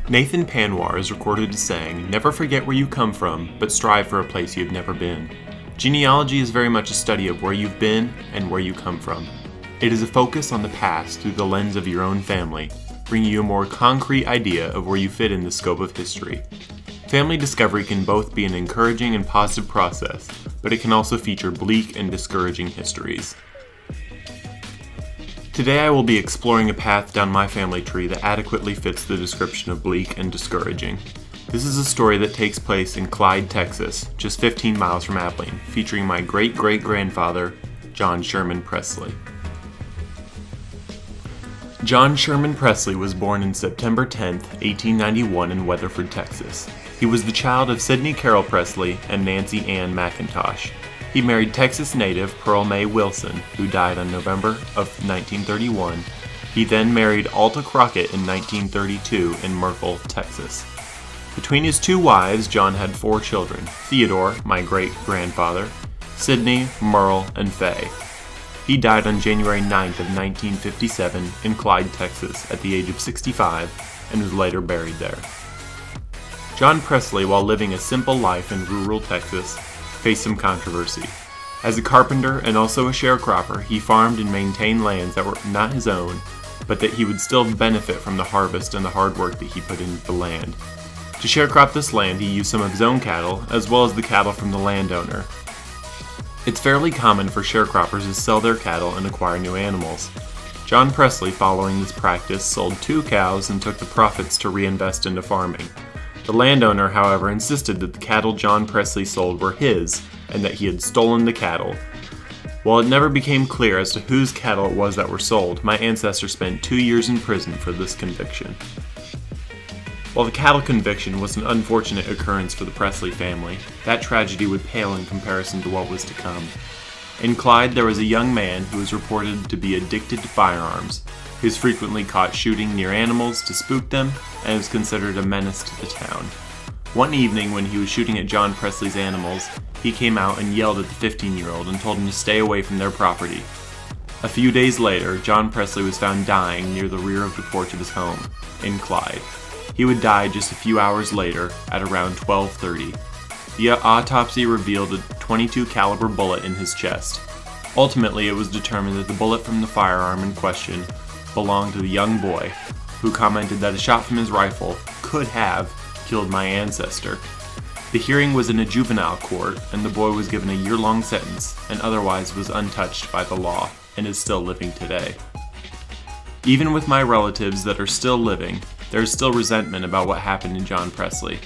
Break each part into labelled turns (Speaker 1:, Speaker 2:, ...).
Speaker 1: Nathan Panwar is recorded as saying, "Never forget where you come from, but strive for a place you've never been." Genealogy is very much a study of where you've been and where you come from. It is a focus on the past through the lens of your own family, bringing you a more concrete idea of where you fit in the scope of history. Family discovery can both be an encouraging and positive process, but it can also feature bleak and discouraging histories. Today I will be exploring a path down my family tree that adequately fits the description of bleak and discouraging. This is a story that takes place in Clyde, Texas, just 15 miles from Abilene, featuring my great-great-grandfather, John Sherman Presley. John Sherman Presley was born on September 10, 1891 in Weatherford, Texas. He was the child of Sidney Carroll Presley and Nancy Ann McIntosh. He married Texas native Pearl Mae Wilson, who died on November of 1931. He then married Alta Crockett in 1932 in Merkel, Texas. Between his two wives, John had 4 children: Theodore, my great-grandfather, Sidney, Merle, and Faye. He died on January 9th of 1957 in Clyde, Texas, at the age of 65, and was later buried there. John Presley, while living a simple life in rural Texas, faced some controversy. As a carpenter and also a sharecropper, he farmed and maintained lands that were not his own, but that he would still benefit from the harvest and the hard work that he put into the land. To sharecrop this land, he used some of his own cattle, as well as the cattle from the landowner. It's fairly common for sharecroppers to sell their cattle and acquire new animals. John Presley, following this practice, sold 2 cows and took the profits to reinvest into farming. The landowner, however, insisted that the cattle John Presley sold were his, and that he had stolen the cattle. While it never became clear as to whose cattle it was that were sold, my ancestor spent 2 years in prison for this conviction. While the cattle conviction was an unfortunate occurrence for the Presley family, that tragedy would pale in comparison to what was to come. In Clyde, there was a young man who was reported to be addicted to firearms. He was frequently caught shooting near animals to spook them, and was considered a menace to the town. One evening, when he was shooting at John Presley's animals, he came out and yelled at the 15-year-old and told him to stay away from their property. A few days later, John Presley was found dying near the rear of the porch of his home, in Clyde. He would die just a few hours later, at around 12:30. The autopsy revealed a .22 caliber bullet in his chest. Ultimately, it was determined that the bullet from the firearm in question belonged to the young boy, who commented that a shot from his rifle could have killed my ancestor. The hearing was in a juvenile court, and the boy was given a year-long sentence, and otherwise was untouched by the law, and is still living today. Even with my relatives that are still living, there is still resentment about what happened to John Presley.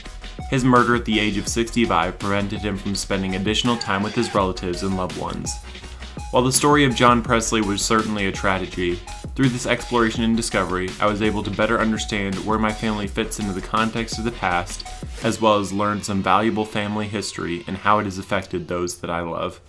Speaker 1: His murder at the age of 65 prevented him from spending additional time with his relatives and loved ones. While the story of John Presley was certainly a tragedy, through this exploration and discovery, I was able to better understand where my family fits into the context of the past, as well as learn some valuable family history and how it has affected those that I love.